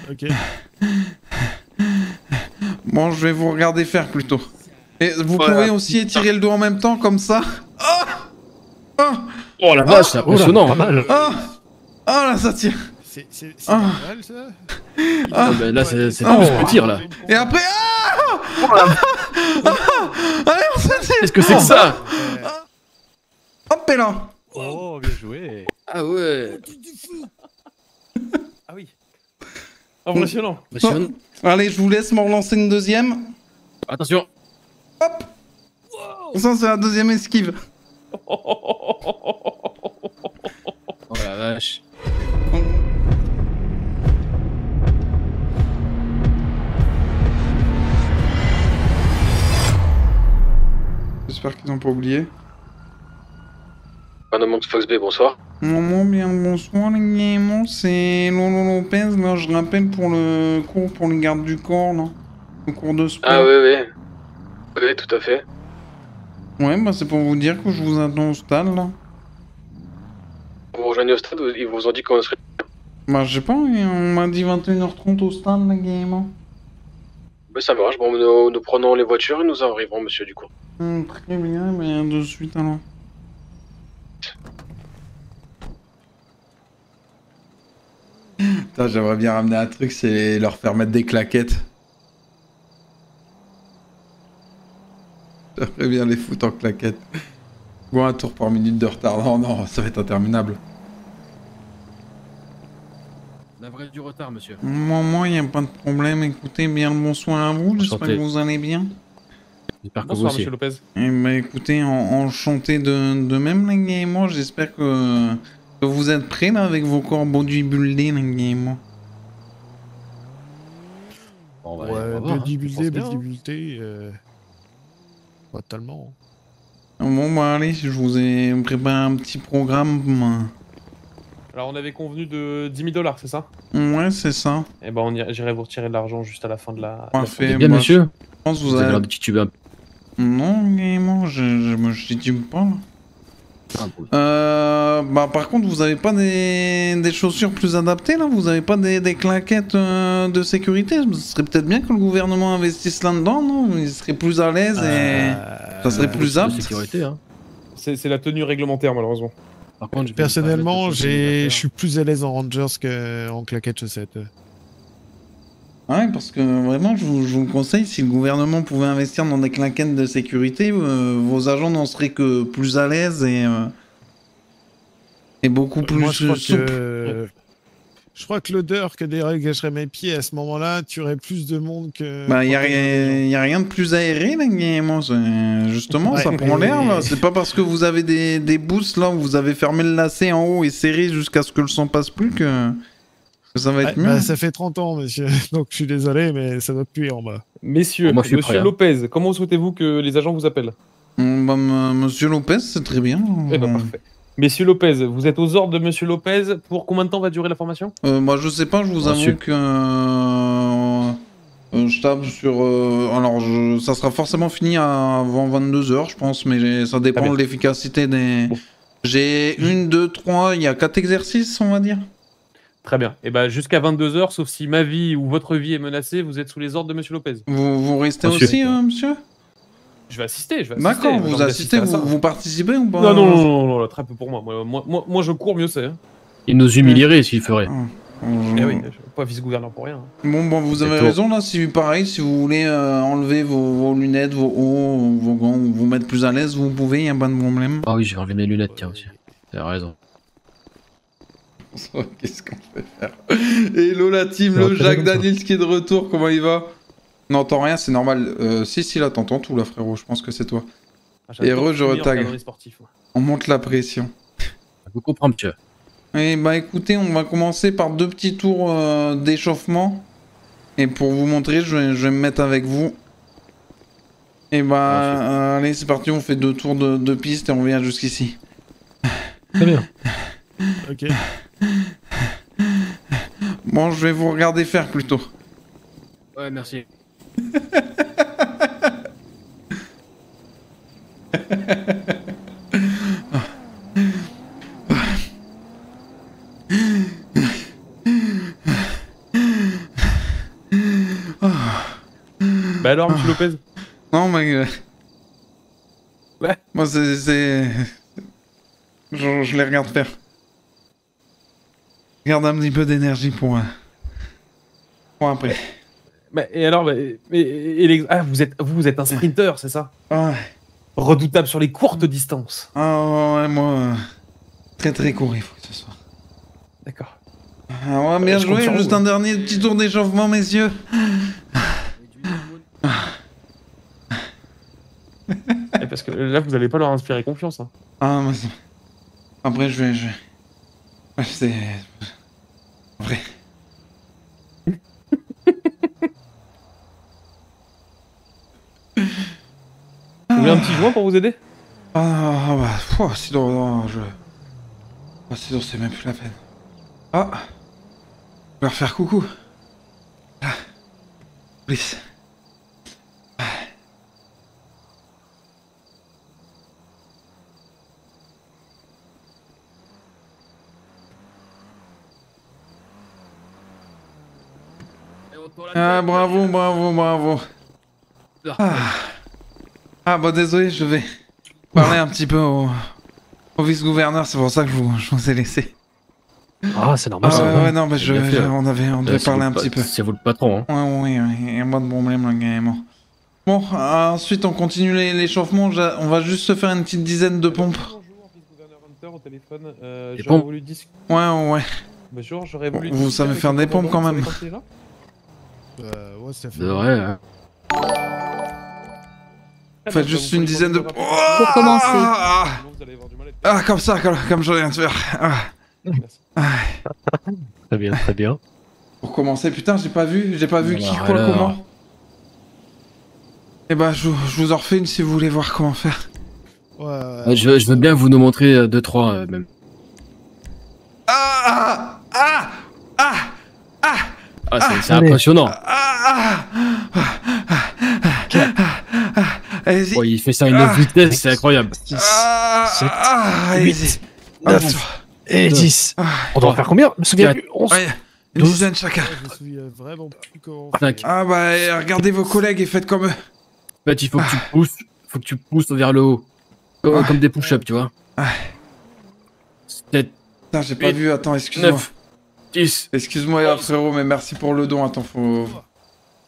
Ok. Bon, je vais vous regarder faire plutôt. Et vous Voilà. pouvez aussi étirer le dos en même temps, comme ça. Oh la vache, c'est impressionnant. Pas mal. Ah là, ça tire. C'est Ah. normal ça. Ah. Là, là c'est Oh. plus que tir là. Et après... Allez, on se tire. Qu'est-ce que c'est que ça? Hop, et là. Oh, bien joué. Ah ouais. Ah oui. Impressionnant. Impressionnant. Allez, je vous laisse m'en relancer une deuxième. Attention. Hop. Ça, c'est la deuxième esquive. Oh la vache. J'espère qu'ils n'ont pas oublié. Gouvernement de Fox Bay, bonsoir. Bien, bonsoir les gamins, c'est Lolo Lopez, là, je rappelle pour le cours pour les gardes du corps, là. Le cours de sport. Ah oui, oui. Oui, tout à fait. Ouais, bah c'est pour vous dire que je vous attends au stade, là. Vous rejoignez au stade, ils vous ont dit qu'on serait... Bah je sais pas, on m'a dit 21h30 au stade, les gamins. Mais ça marche, bon, nous prenons les voitures et nous arriverons, monsieur, du coup. Très bien, bah de suite alors. Putain, j'aimerais bien ramener un truc, c'est leur faire mettre des claquettes. J'aimerais bien les foutre en claquettes. Ou un tour par minute de retard. Non, non, ça va être interminable. La vraie du retard, monsieur. Moi, y a pas de problème. Écoutez, bien le bonsoir à vous. J'espère Enchanté. que vous allez bien. J'espère que vous Bonsoir, aussi. monsieur Lopez. Eh bah écoutez, enchanté de même, les gars et moi. J'espère que vous êtes prêts, là, avec vos corps bodybuildés, les gars et moi. Bon, bah, Ouais, on va voir, hein. bodybuildé, Je pense bien, bodybuildé. Pas tellement. Bon, bah allez, je vous ai préparé un petit programme. Alors, on avait convenu de 10 000 $, c'est ça? Ouais, c'est ça. Eh ben, j'irai vous retirer de l'argent juste à la fin de la... Parfait. Bien, bah, monsieur. Je pense que Vous vous avez avez... l'air de tituber un peu. Non, les gars et moi, je titube pas, là. Ah, bon. Bah par contre vous avez pas des chaussures plus adaptées là? Vous avez pas des claquettes de sécurité? Ce serait peut-être bien que le gouvernement investisse là-dedans, non? Il serait plus à l'aise et ça serait plus De apte. sécurité, hein. C'est la tenue réglementaire, malheureusement. Par contre, Personnellement, je je suis plus à l'aise en Rangers qu'en claquettes chaussettes. Ouais, parce que vraiment je vous le conseille, si le gouvernement pouvait investir dans des claquettes de sécurité, vos agents n'en seraient que plus à l'aise et beaucoup plus Moi, je crois souples. que... Je crois que l'odeur que dégagerait mes pieds à ce moment-là tuerait plus de monde que... Bah, y a rien de plus aéré, là, gamin. Justement, Ouais, ça prend mais- l'air, là. C'est pas parce que vous avez des boosts, là, où vous avez fermé le lacet en haut et serré jusqu'à ce que le sang passe plus que ça va être Ouais, mieux. bah, ça fait 30 ans, monsieur. Donc, je suis désolé, mais ça doit puer en bas. Messieurs, Moi, je suis monsieur prêt, hein. Lopez, comment souhaitez-vous que les agents vous appellent? Bah, Monsieur Lopez, c'est très bien. Eh ben, parfait. Messieurs Lopez, vous êtes aux ordres de monsieur Lopez. Pour combien de temps va durer la formation? Moi, je sais pas, je vous Reçu. avoue que... je tape sur... alors, ça sera forcément fini avant 22h, je pense, mais ça dépend bien. de l'efficacité des... Bon. J'ai 1, 2, 3, il y a 4 exercices, on va dire. Très bien. Et ben jusqu'à 22 h, sauf si ma vie ou votre vie est menacée, vous êtes sous les ordres de monsieur Lopez. Vous restez Monsieur. aussi, monsieur? Je vais assister, D'accord, J'ai vous envie assistez, d'assister à ça. vous participez ou pas? Non, non, non, non, non, là, très peu pour moi. Moi, je cours, mieux c'est. Hein. Il nous humilierait s'il ferait. Eh oui, je suis pas vice-gouverneur pour rien. Hein. Bon, vous avez C'est raison là, si pareil, si vous voulez enlever vos lunettes, vos hauts, vos gants, ou vous mettre plus à l'aise, vous pouvez, y a pas de problème. Ah oui, j'ai enlevé mes lunettes, tiens aussi. T'as raison. Qu'est-ce qu'on fait faire? Hello la team, Ça va le très Jacques bien, ça. Daniels qui est de retour, comment il va? N'entends rien, c'est normal. Si, là, t'entends tout là, frérot, je pense que c'est toi. Ah, j'adore Heureux, je finir retag. dans les sportifs, moi. On monte la pression. Je vous comprends, monsieur. Eh bah écoutez, on va commencer par 2 petits tours d'échauffement. Et pour vous montrer, je vais me mettre avec vous. Et bah allez, c'est parti, on fait 2 tours de piste et on vient jusqu'ici. Très bien. Ok. Bon, je vais vous regarder faire plutôt. Ouais, merci. Bah alors, monsieur Lopez? Non, mais... Ouais. Moi, c'est... Je les regarde faire. Je garde un petit peu d'énergie pour après. Bah, et alors, ah, vous êtes un sprinter, c'est ça? Ah, Redoutable sur les courtes distances. ah ouais, moi... très très court, il faut que ce soit. D'accord. Ah ouais, bien Je compte joué, sur juste vous. un dernier petit tour d'échauffement, messieurs. Et parce que là, vous allez pas leur inspirer confiance. Hein. Ah, mais après, je vais... Ouais, c'est... Vrai. Vous voulez un petit joint pour vous aider? Ah bah, sinon, non, sinon, c'est même plus la peine. Ah, je vais leur faire coucou. Ah, please. Ah, bravo, bravo, bravo. Ah, bah désolé, je vais parler un petit peu au vice-gouverneur, c'est pour ça que je vous ai laissé. Ah, c'est normal, Ah c'est ouais, normal. ouais, non, mais C'est bien fait, on devait C'est parler vous un le petit peu. C'est vous le patron, hein. Ouais, il n'y a pas de problème, là, carrément. Bon, ensuite on continue l'échauffement, on va juste se faire une petite dizaine de pompes. Bonjour, vice-gouverneur Hunter au téléphone. Des J'aurais pompes voulu discuter. Ouais. Bonjour, j'aurais voulu. Vous discuter savez avec faire le des pompes quand commandant, même. vous savez quand il est là Ouais, ça fait. De vrai, hein. Faites juste une dizaine de... Pour commencer. Ah, comme ça, comme je viens de faire. Très bien, très bien. Pour commencer, putain, j'ai pas vu qui, Alors, quoi, alors. comment. Eh ben, je vous en refais une si vous voulez voir comment faire. Ouais, Je veux bien vous nous montrer 2-3 même. Ah, C'est impressionnant. Allez-y. Oh, il fait ça à une autre vitesse, c'est incroyable. Allez-y. 9 et 10. On doit en faire combien? Je me souviens plus. 11. Ouais, une 12. dizaine chacun. je me souviens vraiment plus comment. 5. Ah bah, regardez vos collègues et faites comme eux. En fait, il faut que tu pousses vers le haut. Comme des push-ups, tu vois. 7, Putain, j'ai pas 8, vu, attends, excuse-moi. 9, 10, Excuse-moi, frérot, mais merci pour le don. Attends, faut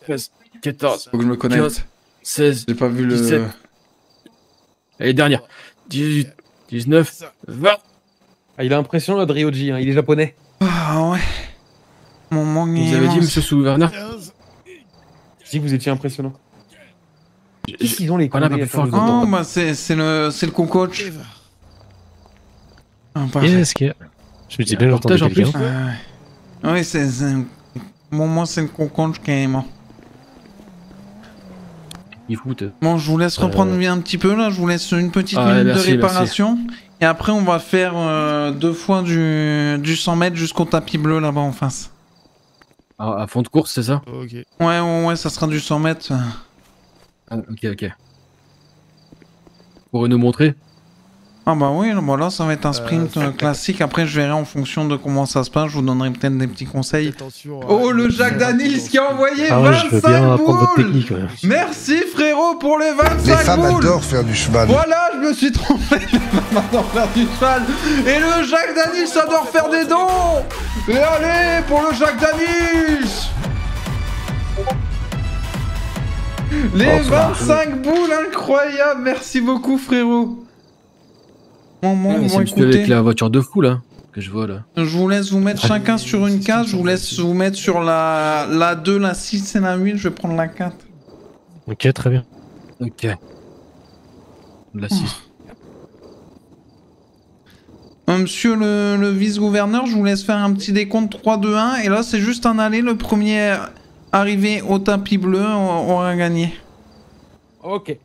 13, 14, que je me connecte. 15, 16. J'ai pas vu le... 17. Allez, dernière. 18, 19, 20. Ah, il a impressionnant, notre Ryoji, hein, il est japonais. Ah ouais. Mon mangue Vous avez dit, monsieur sous-gouverneur? 15. Je dis que vous étiez impressionnant. Qu'est-ce qu'ils ont les Voilà, condés un peu à faire plus de fort. temps Oh, bah c'est le con-coach. Eva. Ah, parfait. Qu'est-ce qu'il y a? Je me disais bien, j'entendais Partage en plus. quelqu'un. Oui, Bon, moi, c'est le con-coach carrément. Il fout. Bon, je vous laisse reprendre vie un petit peu, là. Je vous laisse une petite Ah, minute merci, de réparation. Et après, on va faire 2 fois du 100 mètres jusqu'au tapis bleu, là-bas, en face. À fond de course, c'est ça? Ok. Ouais, ça sera du 100 mètres. Ah, ok. Vous pourrez nous montrer? Ah bah oui, là, ça va être un sprint classique. Après, je verrai en fonction de comment ça se passe. Je vous donnerai peut-être des petits conseils. Attention. Oh, le Jacques Daniels qui a envoyé Ah ouais, je veux 25 bien apprendre votre boules. technique, ouais. Merci, frérot, pour les 25 Les femmes boules. adorent faire du cheval. Voilà, je me suis trompé. Les femmes adorent faire du cheval. Et le Jacques Daniels adore faire des dons. Et allez, pour le Jacques Daniels. Les 25 boules, incroyable. Merci beaucoup, frérot. Bon, C'est monsieur écoutez. avec la voiture de fou, là, que je vois, là. Je vous laisse vous mettre chacun sur une case. Je vous laisse vous mettre sur la 2, la 6 et la 8. Je vais prendre la 4. Ok, très bien. Ok. La 6. Monsieur le vice-gouverneur, je vous laisse faire un petit décompte 3, 2, 1. Et là, c'est juste un aller. Le premier arrivé au tapis bleu aura gagné. Ok.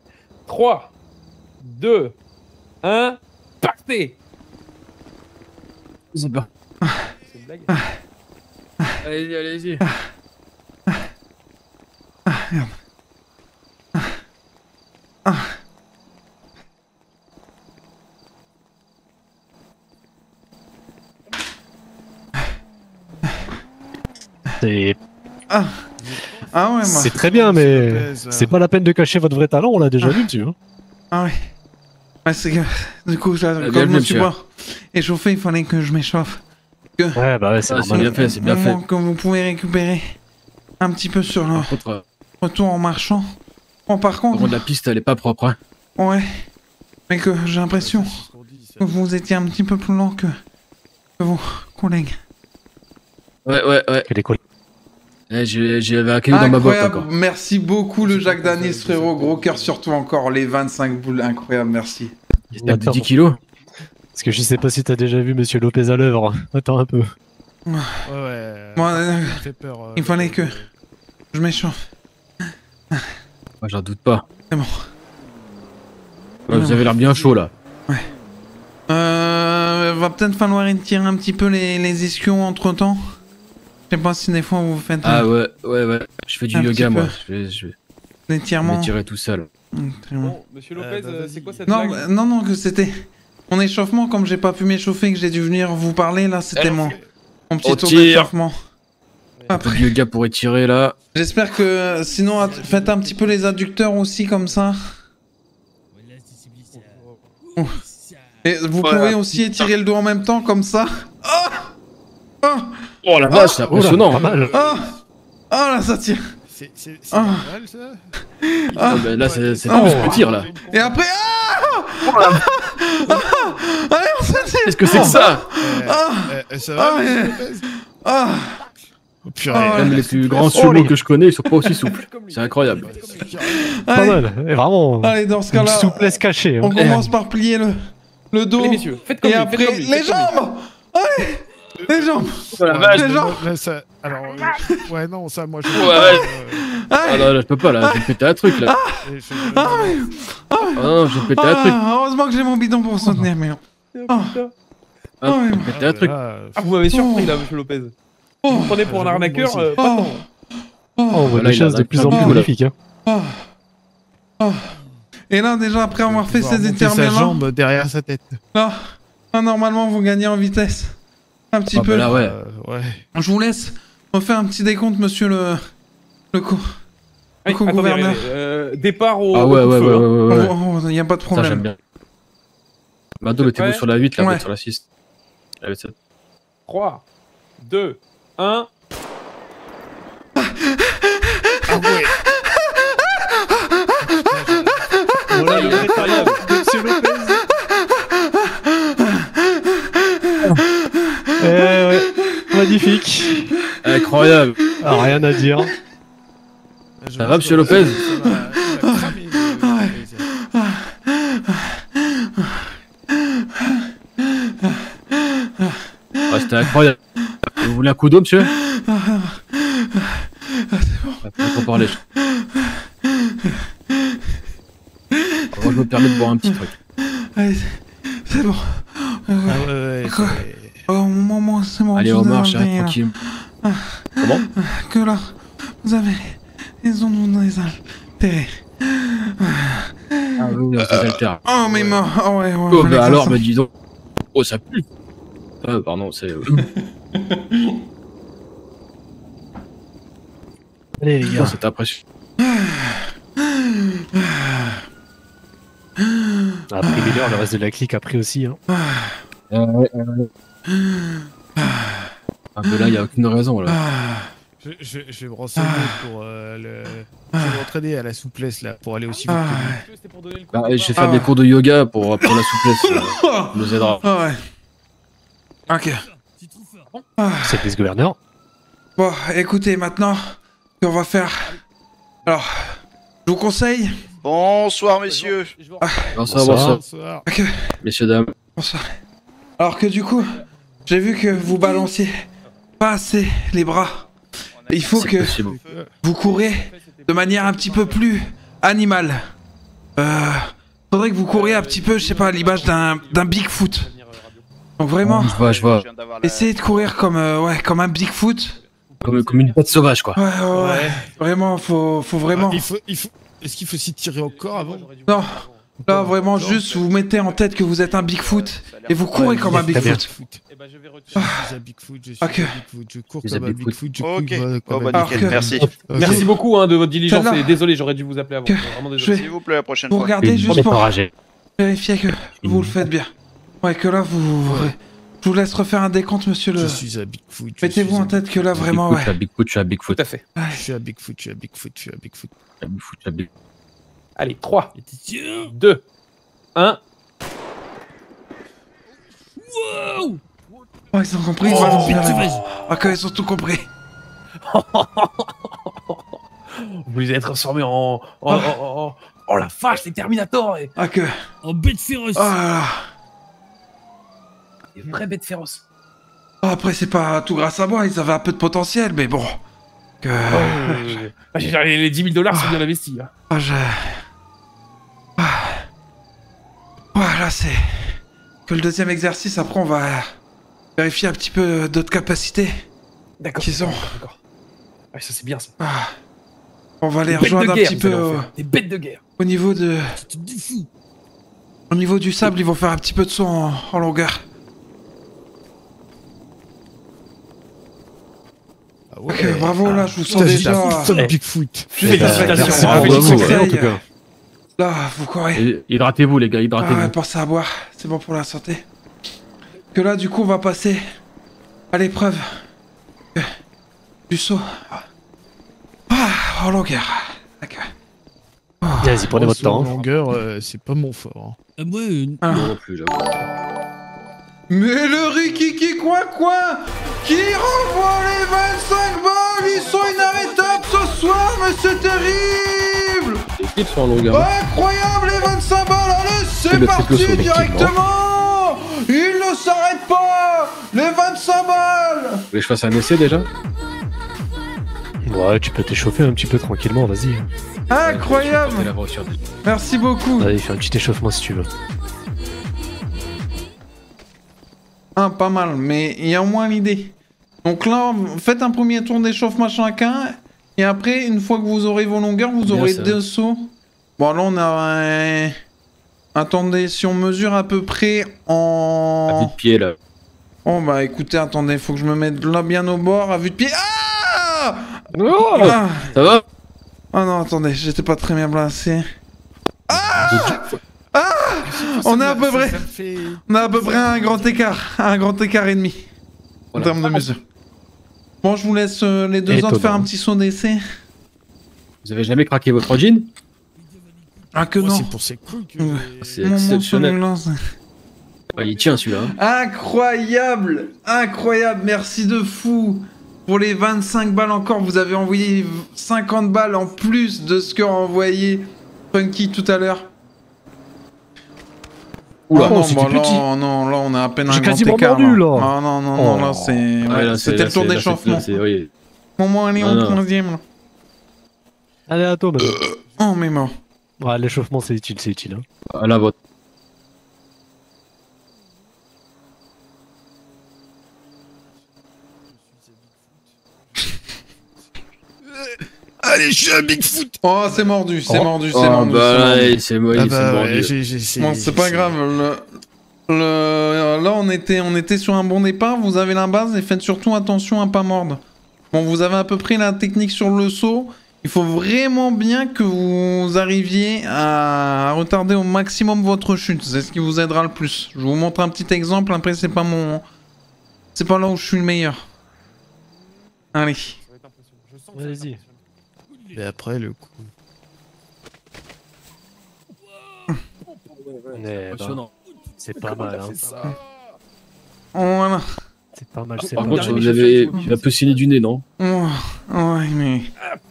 3, 2, 1, partez. C'est pas. C'est une blague. Allez-y. C'est... Ah ouais, moi. C'est très bien, mais c'est pas la peine de cacher votre vrai talent, on l'a déjà vu dessus. Hein. Ah ouais. Ouais, c'est que du coup, bien comme je me suis monsieur. pas échauffé, il fallait que je m'échauffe. Ouais, bah ouais, c'est Ah, c'est normal. bien fait, c'est bien fait. Que vous pouvez récupérer un petit peu sur le Par contre, retour en marchant. Bon, par contre, la piste, elle est pas propre, hein. ouais. Mais que j'ai l'impression que vous étiez un petit peu plus lent que vos collègues. Ouais. Que les collègues. J'avais un caillou dans ma boîte Incroyable, encore. merci beaucoup le Jacques Daniels, frérot. Gros cœur sur toi encore, les 25 boules, incroyable, merci. Des steaks de 10 kilos. Parce que je sais pas si t'as déjà vu Monsieur Lopez à l'œuvre. Attends un peu. Ouais. Moi, ça me fait peur, il fallait que je m'échauffe. Moi, j'en doute pas. C'est bon. Ouais, vous avez l'air bien chaud là. Va peut-être falloir étirer un petit peu les ischions entre temps. Je sais pas si des fois vous faites Ah ouais. Je fais du Un yoga petit moi. peu. Je vais l'étirement. m'étirer tout seul. Très bien. Bon, monsieur Lopez, vas-y. c'est quoi cette Non, blague non, que c'était mon échauffement, comme j'ai pas pu m'échauffer, que j'ai dû venir vous parler, là, c'était mon petit On tour tire. d'échauffement. Un peu Après, de yoga pour étirer là. j'espère que, sinon, faites un petit peu les adducteurs aussi, comme ça. Et vous pouvez aussi étirer le dos en même temps, comme ça. Oh la vache, c'est Oula, impressionnant. pas mal. Ah là, ça tire. C'est Ah. normal, ça Ah. Bah, là, c'est plus Oh. le tir là. Et après, allez, on se tire. Qu'est-ce que c'est que ça? Ça va, Ah, monsieur ouais. Lopez Ah, Oh, purée. Ah, Même les plus grands Oh, sumo les- que je connais, ils sont pas aussi souples. C'est incroyable. Pas allez, mal. Et vraiment, allez, dans ce une cas-là, souplesse cachée. on Hein. commence par plier le dos. Allez, messieurs, faites comme Et lui, après, faites comme lui, les faites comme lui. jambes. Allez, les jambes. Oh la Ouais, vache. les non, gens. là, ça... Alors, ouais, non, ça, moi, je... Ouais. Ah Allez. non, là, je peux pas là, je vais me péter un truc là. Ah, oui. Ah non, je vais me péter un truc. Heureusement que j'ai mon bidon pour soutenir, mais... Ah, je Ah, oui. vais me péter un truc. Ah, vous m'avez surpris là, monsieur Lopez. Vous me prenez pour un arnaqueur, pas tant. Oh, on voit Là, des il a choses de plus en un plus peu, là. magnifiques. Hein. Et là, déjà, après avoir fait ces sa étirements-là, jambe derrière sa tête. là, normalement, vous gagnez en vitesse. Un petit Ah, peu. bah là, ouais. Ouais. Je vous laisse refaire un petit décompte, monsieur le Oui, attendez, gouverneur. départ au. Ah au ouais, coup de ouais, feu, ouais, hein. ouais, ouais. Oh, y a pas de Ça, problème. j'aime bien. Mado, mettez-vous Ouais. sur la 8, là, Ouais. vous sur la 6. Allez, c'est... 3, 2, 1. Ah ouais. Voilà le vrai talent. Monsieur Lopez. Ouais. Magnifique. Incroyable. Ah, rien à dire. Ça va, monsieur Lopez? Ah, c'était incroyable. Vous voulez un coup d'eau, monsieur? On peut parler. Moi, je me permets de boire un petit truc. Allez, c'est bon. Ouais. Oh, moi, c'est bon. Allez, je on vous ai marche, enlevé, hein, là. tranquille. Comment? Que là, vous avez les ondes dans les altérées. Ah oui, on s'altère. Oh, mais mort. Oh, ouais, Oh, fallait bah que alors, ça bah dis donc. Oh, ça pue. Ah, pardon, c'est... Allez, les gars. c'est impressionnant. A pris Miller, le reste de la clique a pris aussi. Hein. Ah, mais là, il n'y a aucune raison, là. Je vais me renseigner pour le. Je vais m'entraîner à la souplesse là pour aller aussi vite que lui. C'était pour donner le coup Bah, de je vais départ. faire des cours de yoga pour la souplesse. Ça nous aidera. Ah ouais. Ok. C'est le vice-gouverneur. Bon, écoutez, maintenant, ce qu'on va faire... Alors, je vous conseille... Bonsoir messieurs. Je vais Bonsoir, Bonsoir. bonsoir. Bonsoir. Messieurs, dames. Bonsoir. Alors que du coup, j'ai vu que vous balanciez pas assez les bras. Il faut C'est que possible. vous courez de manière un petit peu plus animale. Faudrait que vous couriez un petit peu, je sais pas, à l'image d'un Bigfoot. Donc vraiment, Je vois. essayez de courir comme un Bigfoot. Comme une bête sauvage, quoi. Ouais. Vraiment, faut vraiment. Est-ce qu'il faut s'y tirer au corps avant? Non, Là, vraiment, juste, vous mettez en tête que vous êtes un Bigfoot. Et vous courez comme un Bigfoot. Eh ben, je vais retirer. Je suis un Bigfoot, je suis Ok. un Bigfoot, je cours Les comme un Bigfoot. Bigfoot, je Ok. cours Oh comme bah un Alors nickel, que- merci. Ok. Merci beaucoup de votre diligence Celle-là. et désolé, j'aurais dû vous appeler avant. Que- Vraiment je désolé. vais- S'il vous plaît, la prochaine Vous fois. regardez On juste est pour enragé. vérifier que vous le faites bien. Ouais, que là, vous... Je vous laisse refaire un décompte, monsieur le... Je suis un Bigfoot. je Mettez-vous suis en un tête que là, Je suis vraiment, un ouais. Bigfoot, je suis un Bigfoot, Tout à fait. Je suis un Bigfoot, je suis un Bigfoot, je suis un Bigfoot. je suis un Bigfoot, je suis un Bigfoot. Allez, 3, 2, 1. Oh, ils ont compris, Oh, voilà, vite, bien, vas-y. Ok, ils ont tout compris. Vous les avez transformés Oh la vache, c'est Terminator et Ah que... En bête féroce. Oh là là. des vraies bêtes féroces. Oh, après, c'est pas tout grâce à moi, ils avaient un peu de potentiel, mais bon... Que... Ah, j'ai dit, les 10 000 $ sont bien investis. Hein. Ah, je... Ah. Voilà, c'est... Que le deuxième exercice, après, on va... Vérifier un petit peu d'autres capacités D'accord. qu'ils ont. D'accord. Ah, ça c'est bien ça. Ah. On va les Des bêtes de rejoindre un guerre, petit vous peu allez en faire. Des bêtes de guerre. au niveau de... C'est du fou. Au niveau du sable, ils vont faire un petit peu de saut en longueur. Ah ouais. Ok, bravo, là, je vous sens Putain, j'étais déjà... un putain de Bigfoot. Félicitations. Merci Ah, beaucoup, félicitations. en tout cas. Là, vous courez. Et hydratez-vous, les gars, Ah ouais, hydratez-vous. pensez à boire, c'est bon pour la santé. Que là, du coup, on va passer à l'épreuve du saut. En longueur. Ok. Vas-y, prenez votre En temps. longueur, c'est pas mon fort. Alors. Non plus, j'avoue. Mais le Rikiki quoi qui renvoie les 25 balles, ils sont inarrêtables ce soir, mais c'est terrible. Les clips sont en longueur. Incroyable les 25 balles, allez c'est le parti triple saut, directement. Ils ne s'arrêtent pas, les 25 balles. Vous voulez que je fasse un essai déjà? Ouais, tu peux t'échauffer un petit peu tranquillement, vas-y. Incroyable. Je vais la voiture. Merci beaucoup. Allez, fais un petit échauffement si tu veux. Ah, pas mal, mais il y a au moins l'idée. Donc là, faites un premier tour d'échauffement chacun, et après, une fois que vous aurez vos longueurs, vous Bien, aurez ça. 2 sauts. Bon, là, on a... Attendez, si on mesure à peu près À en... vue de pied, là. Oh, bah écoutez, attendez, faut que je me mette là bien au bord, à vue de pied. Ah Oh, Ah, ça va? ah non, attendez, j'étais pas très bien placé. On est à peu près... Ça me fait... On a à peu près un grand écart et demi. En Voilà. termes de mesure. Bon, je vous laisse les deux Étonnant. autres faire un petit saut d'essai. Vous avez jamais craqué votre jean? Ah que Moi, non. c'est pour ces couilles que... Ouais. C'est Mon exceptionnel. mon Ouais, il tient celui-là. Hein. Incroyable. Incroyable. Merci de fou. Pour les 25 balles encore, vous avez envoyé 50 balles en plus de ce qu'a envoyé Funky tout à l'heure. Oula, Ah non, c'était bah là, petit. non, là on a à peine J'ai un grand quasiment écart. mordu, là. Ah non, non, non, Oh. là c'est... Ouais, là, c'est- C'était là, le tour c'est- là, d'échauffement. oui. Au moins, on est Non, au non. 15e là. Allez, à toi, madame. Oh, mais mort. Ouais, l'échauffement, c'est utile, hein. À la vôtre. Allez, je suis un Bigfoot. Oh, c'est mordu, c'est Oh. mordu, c'est Oh, mordu. bah, c'est mordu. ouais, c'est moi, Ah c'est bah mordu. ouais, j'ai... Bon, c'est pas grave. Là, on était sur un bon départ. Vous avez la base et faites surtout attention à pas mordre. Bon, vous avez à peu près la technique sur le saut. Il faut vraiment bien que vous arriviez à retarder au maximum votre chute. C'est ce qui vous aidera le plus. Je vous montre un petit exemple. Après, c'est pas là où je suis le meilleur. Allez. Ça va être impressionnant. Je sens que ça va être Vas-y. impressionnant. Mais après, le coup... Impressionnant. C'est pas mal, hein. Voilà. C'est pas mal, c'est Par pas contre, mal. vous avez un peu signé du nez, non? Oh, ouais, mais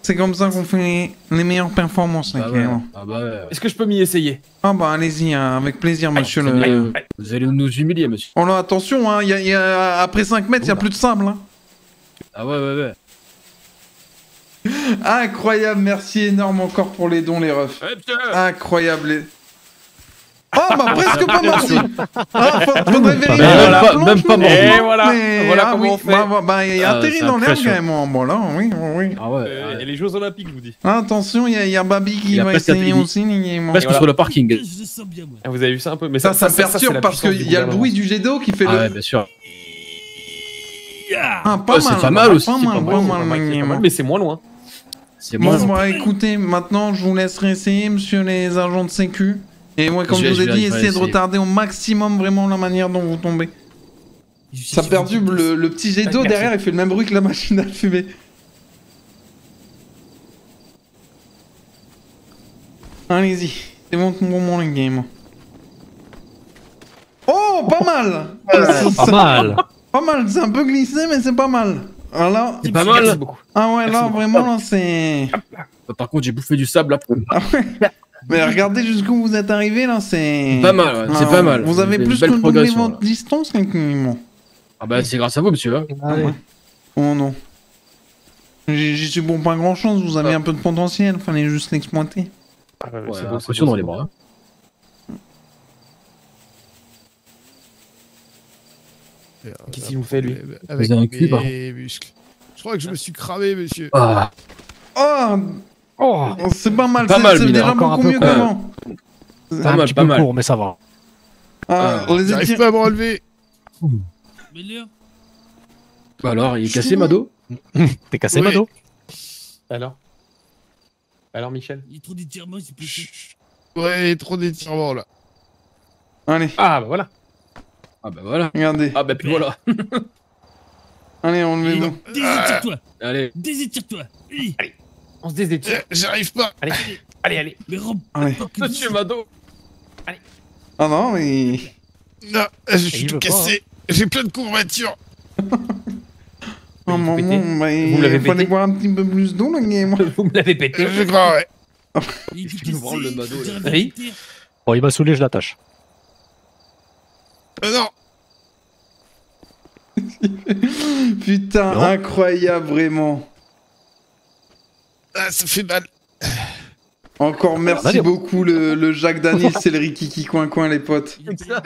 c'est comme ça qu'on fait les meilleures performances. Ah ok, ouais. bon. Ah bah ouais. Est-ce que je peux m'y essayer? Ah bah allez-y, hein, avec plaisir, monsieur le... Vous allez nous humilier, monsieur. Oh là, attention, hein, après 5 mètres, il n'y a plus de sable. Hein. Ah ouais. Incroyable, merci énorme encore pour les dons, les refs. Incroyable. Les... Oh bah presque pas menti. Ah, faudrait vérifier Même la pas- planche, même pas mais- menti. Et voilà, mais- voilà ah comment oui, on fait. bah, il y a Ah, atterri c'est dans l'air quand impressionnant. même. Hein. Bon là, oui, oui. Ah ouais. Et les Jeux Olympiques, je vous dis. Ah, attention, il y a Babi qui Il a va presque essayer atterri. aussi. Presque voilà. sur le parking. Je le sens bien, moi. Ah, vous avez vu ça un peu? Mais Ça c'est perturbe la parce puissance qu'il du y a le gouvernement. bruit du jet d'eau qui fait Ah le. ouais, bien sûr. Ah, pas Ouais, c'est mal. pas mal aussi, Pas c'est mal, pas pas mal, C'est mal, pas mal, c'est pas mais- mal, mais c'est moins loin. C'est moi. Bon, bah écoutez, maintenant je vous laisserai essayer, monsieur les agents de sécu. Et moi, comme je vous ai dit, essayez de retarder au maximum vraiment la manière dont vous tombez. Ça perturbe le petit jet d'eau Merci. derrière, il fait le même bruit que la machine à fumer. Allez-y, c'est bon moment les game. Oh, pas mal. Pas mal. Pas mal, c'est un peu glissé, mais c'est pas mal. Alors, C'est pas Merci mal. beaucoup. ah ouais, là beaucoup. vraiment, là c'est. Par contre, j'ai bouffé du sable là. Ah ouais. Mais regardez jusqu'où vous êtes arrivé là, c'est. Pas mal, ouais, c'est Ah, pas mal. Vous avez Une plus belle que doublé progression, votre distance, techniquement. Ah bah c'est grâce à vous, monsieur. Hein. Allez. Oh non. J'y suis bon pas grand chose, vous avez un peu de potentiel, fallait juste l'exploiter. Ah, ouais, Ouais, c'est beau, impression c'est dans les beau. bras. Qu'est-ce qu'il vous fait, lui? Avec Vous avez un cul, par mes muscles. Je crois que je me suis cramé, monsieur. Ah, Oh, Oh, c'est pas mal, Pas c'est mal, c'est mais déjà encore un beaucoup peu mieux quand même. qu'avant. c'est pas un mal, petit pas peu mal. court, mais ça va. Ah, Ah, les J'arrive étirer- pas à me relever. Mais là, bah alors, il est cassé, Mado? T'es cassé, Oui. Mado? Alors, Michel? il y a trop d'étirements, c'est plus Chut. Ouais, trop d'étirements là. Allez, Ah, bah voilà. Ah bah voilà. regardez. Ah bah puis voilà. Allez, enlevez-vous. Désétire-toi. Allez. Désétire-toi. Oui. On se désétire. J'arrive pas. Allez, allez, allez. Mais Rob, Allez. pas que Monsieur Mado. Ah non, mais. Non, je suis il tout veut pas, cassé. J'ai plein de courbatures. Oh vous pétez. maman, bah, Vous me l'avez il fallait pété. boire un petit peu plus d'eau, la game. Vous me l'avez pété. Je crois, ouais. il Tu nous branles le Mado, là. Oui. Bon, il m'a saoulé, je l'attache. Non. Putain, Non. incroyable, vraiment. Ah, ça fait mal. Encore merci Allez. beaucoup, le Jacques Daniel, c'est le Rikiki Coin les potes.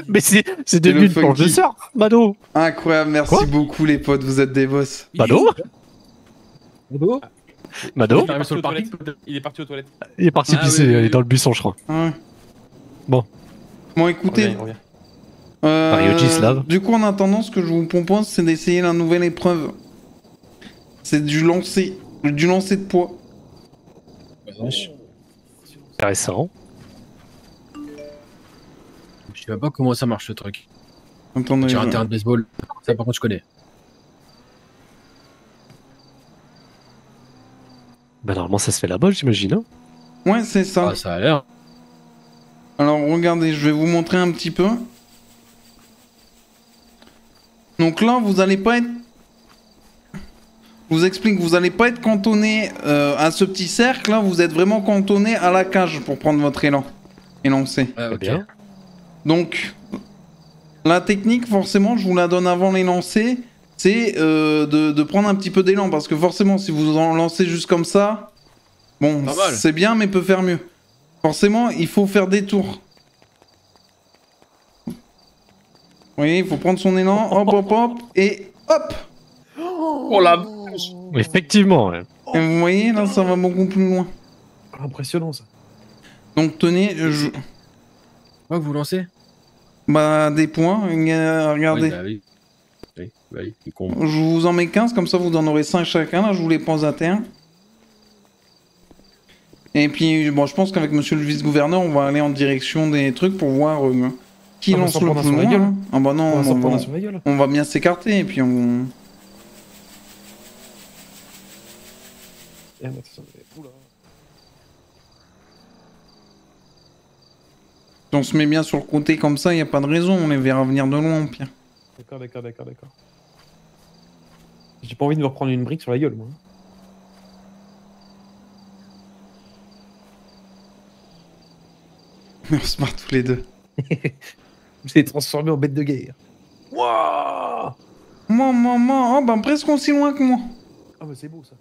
Mais c'est le devenu une planche de funky. surf, Mado. Incroyable, merci Quoi beaucoup, les potes, vous êtes des boss. Mado? Mado? Mado? Il est parti sur le aux parking. toilettes. Il est parti aux toilettes. Il est parti Ah, pisser, oui, oui, il est oui. dans le buisson, je crois. Ouais. Bon. Bon, écoutez, Reviens, reviens. Variogislav. du coup, en attendant, ce que je vous propose, c'est d'essayer la nouvelle épreuve. C'est du lancer de poids. Intéressant. Je sais pas comment ça marche, ce truc. Attendez, Sur un je- terrain de baseball. Ça, par contre, je connais. Bah, normalement, ça se fait là-bas, j'imagine. Hein. Ouais, c'est ça. Ah, ça a l'air. Alors regardez, je vais vous montrer un petit peu. Donc là, vous allez pas être... Je vous explique, vous allez pas être cantonné à ce petit cercle, là, vous êtes vraiment cantonné à la cage pour prendre votre élan et lancer. Ouais, ok. bien. Donc, la technique, forcément, je vous la donne avant les lancers, c'est de prendre un petit peu d'élan, parce que forcément, si vous en lancez juste comme ça, bon, Pas mal. c'est bien, mais peut faire mieux. Forcément, il faut faire des tours. Vous voyez, il faut prendre son élan, hop, hop, hop, et hop. Oh la Effectivement, ouais. Et vous voyez, là, ça va beaucoup plus loin. Impressionnant ça. Donc, tenez, je... Quoi que vous lancez? bah, des points, regardez. Oui, bah oui. Oui, bah oui, c'est con. Je vous en mets 15, comme ça vous en aurez 5 chacun, là je vous les pose à terre. Et puis bon, je pense qu'avec monsieur le vice-gouverneur, on va aller en direction des trucs pour voir qui On va lance s'en le prendre plus sur la loin. gueule. Hein. Ah bah non, On va s'en on, prendre va, sur la gueule. on va bien s'écarter et puis on... Eh, mais attention, oula. Si on se met bien sur le côté comme ça, il n'y a pas de raison, on les verra venir de loin au pire. D'accord. J'ai pas envie de me reprendre une brique sur la gueule, moi. On se barre tous les deux. Vous êtes transformé en bête de guerre. Waouh. Maman, oh bah presque aussi loin que moi. Ah mais c'est beau ça.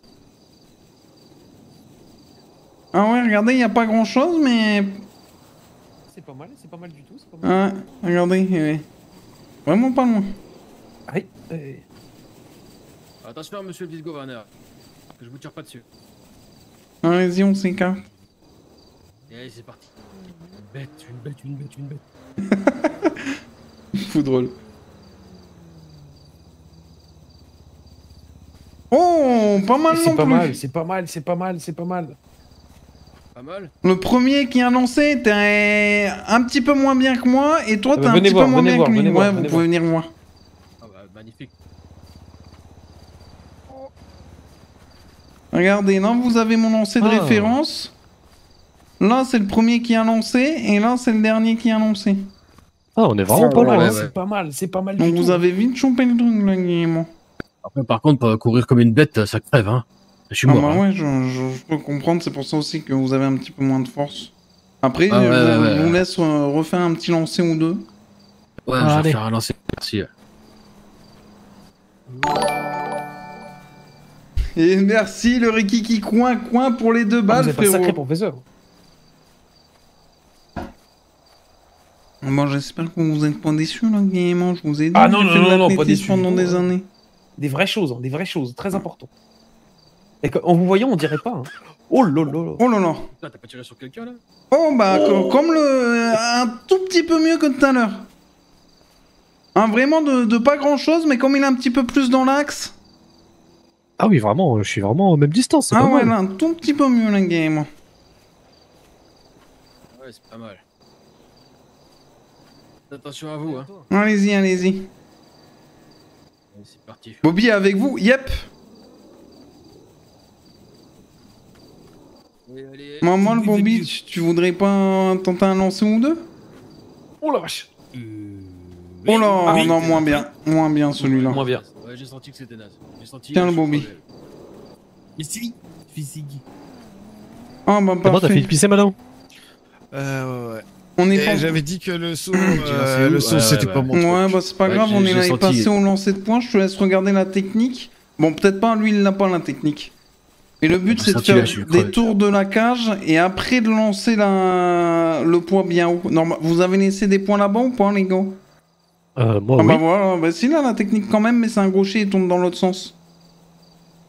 Ah ouais, regardez, il n'y a pas grand chose, mais... c'est pas mal du tout. C'est pas mal. Ah, regardez, vraiment pas loin. Aïe. Attention, monsieur le vice-gouverneur. Que je vous tire pas dessus. Allez-y, on s'écarte. Et allez, c'est parti. Une bête. Fou drôle. Oh, pas mal non plus. C'est pas mal. Pas mal. Le premier qui a lancé était un petit peu moins bien que moi, et toi t'es un venez petit voir, peu moins venez bien voir, que lui. venez voir, Ouais, vous venez pouvez venir voir. Ah bah, magnifique. Regardez, là vous avez mon lancer de référence. Là c'est le premier qui a lancé, et là c'est le dernier qui a lancé. Ah, on est vraiment pas loin. Ouais, hein. c'est pas mal Donc du vous tout. avez vite chopé le truc là, Guillemot. Après, par contre, pas courir comme une bête, ça crève, hein. Je suis Ah mort. bah hein. ouais, je peux comprendre, c'est pour ça aussi que vous avez un petit peu moins de force. Après, Ah ouais, je vous ouais. laisse refaire un petit lancer ou deux. Ouais, je vais faire un lancer. Merci. Et merci le Rikiki coin pour les 2 balles, vous êtes un sacré frérot. professeur. Bon, j'espère que vous êtes pas déçus là, Guillemot. Je vous ai dit, Ah non, j'ai non, fait de non, non, pas l'athlétisme déçu. pendant des années. Des vraies choses, très importantes. Et en vous voyant, on dirait pas. Hein. Oh lolo. Oh là là. Putain, t'as pas tiré sur quelqu'un là? Oh bah, comme un tout petit peu mieux que tout à l'heure. Hein, vraiment de pas grand chose, mais comme il est un petit peu plus dans l'axe. Ah oui, vraiment, je suis vraiment aux mêmes distances. c'est Ah pas ouais, mal. là, un tout petit peu mieux, là, Guillemot. Ouais, c'est pas mal. Attention à vous, hein. Allez-y. Allez, c'est parti. Bobby est avec vous. Yep. Allez. Moi, le Bobby, tu voudrais pas tenter un lancer ou deux? Oh la vache. Oh là, non, moins bien celui-là. Moins bien. Ouais, j'ai senti que c'était naze. J'ai senti. Tiens, le Bobby. Mais si, physique. Ah bah Comment t'as parfait. fait pisser, madame? Ouais. On est Et pas... j'avais dit que le saut, c'est le où saut Ouais, c'était ouais, pas ouais. mon truc. Ouais, bah c'est pas Ouais, grave, on j'ai est senti. passé au lancer de points, je te laisse regarder la technique. Bon, peut-être pas, lui il n'a pas la technique. Et le but J'ai c'est de senti, là, faire je suis des crevé. tours de la cage et après de lancer le poids bien haut. Normal... Vous avez laissé des points là-bas ou pas, les gars? Moi, Ah oui. bah voilà, bah si là la technique quand même, mais c'est un gaucher, il tourne dans l'autre sens.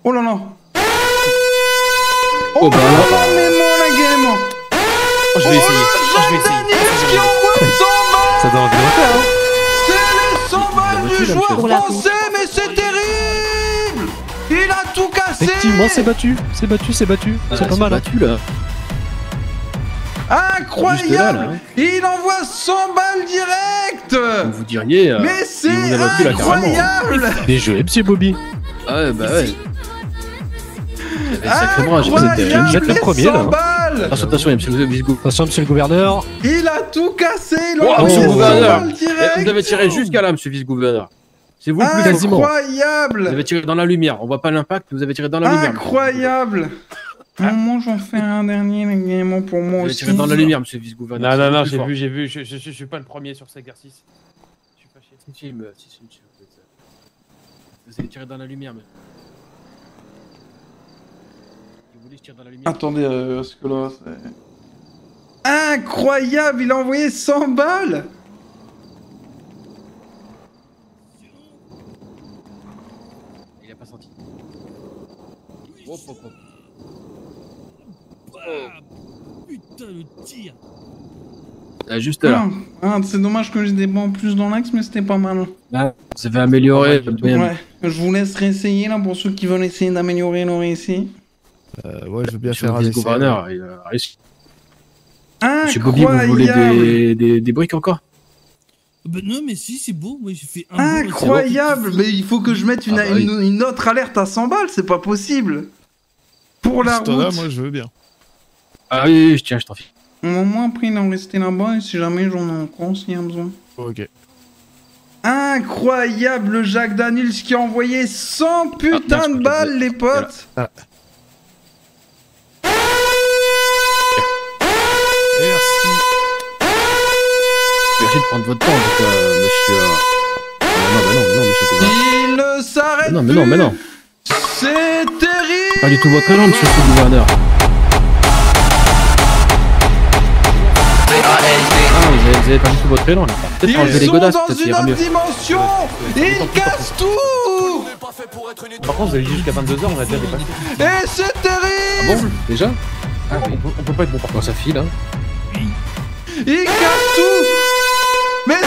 Oh là là. Oh bah alors. là, mais mon la game. Oh, je vais essayer. Daniel qui envoie 100 balles. Ça donne envie de refaire, hein. C'est les 100 balles Bien du battu, là, joueur monsieur. français, mais c'est terrible. Il a tout cassé. Effectivement, c'est battu. C'est pas mal. hein. battu là. Incroyable. Juste là, là, hein. Il envoie 100 balles direct. Comme vous diriez. Mais c'est il vous a battu là carrément. incroyable. Bien joué, monsieur Bobby. Ah ouais, bah ouais. J'avais sacrément vous êtes Incroyable, vous êtes le les premier, 100 là, hein. balles. Attention, monsieur le Visgo. Attention, monsieur le gouverneur. Il a tout cassé. Il Oh, envoie monsieur le 100 gouverneur. balles Eh, direct. vous avez tiré jusqu'à là, monsieur vice-gouverneur. C'est vous le plus quasiment. Vous Incroyable. avez tiré dans la lumière. On voit pas l'impact, vous avez tiré dans la lumière. Incroyable. Moi j'en fais un dernier également pour moi Vous avez aussi. tiré dans la lumière, monsieur vice-gouverneur. Non, C'est j'ai plus vu, je suis pas le premier sur cet exercice. Je suis fâché. Si, vous avez tiré dans la lumière, mais. Si vous voulez, je tire dans la lumière. Attendez, parce que là c'est... Incroyable, il a envoyé 100 balles. Il a pas senti. Ah, putain, le tir. Ah, juste là. C'est dommage que j'ai des bancs en plus dans l'axe, mais c'était pas mal. Là, vous avez amélioré. Ouais, je vous laisse réessayer là pour ceux qui veulent essayer d'améliorer leur essai. Ouais, je veux bien Monsieur faire le un essai. vice-gouverneur, il a réussi. Incroyable. Monsieur Bobby, vous voulez des briques encore? Bah non, mais si, c'est beau. Moi, j'ai fait un bon, Incroyable. c'est Mais il faut que je mette Ah bah oui. une autre alerte à 100 balles, c'est pas possible. Pour la Si t'en as, route. moi je veux bien. Ah oui, tiens, je t'en file. Moi après il en restait là-bas et si jamais j'en ai encore s'il y a besoin. Ok. Incroyable le Jacques Daniels qui a envoyé 100 putain de balles les potes. Merci. Merci de prendre votre temps, donc, monsieur. Non, monsieur gouverneur. Il ne s'arrête Non, plus. mais non. C'est terrible. Pas du tout votre élan, monsieur le gouverneur. vous avez pas du tout votre élan là. Peut-être enlever les Ils sont godasses, dans peut-être une ira autre mieux. dimension. Ils cassent tout. Par contre, vous avez dit jusqu'à 22h, on a déjà dépassé. Et c'est Ah terrible. bon déjà? Ah oui. On peut pas être bon par Bon, ça file, hein. Ils cassent tout. Mais ça...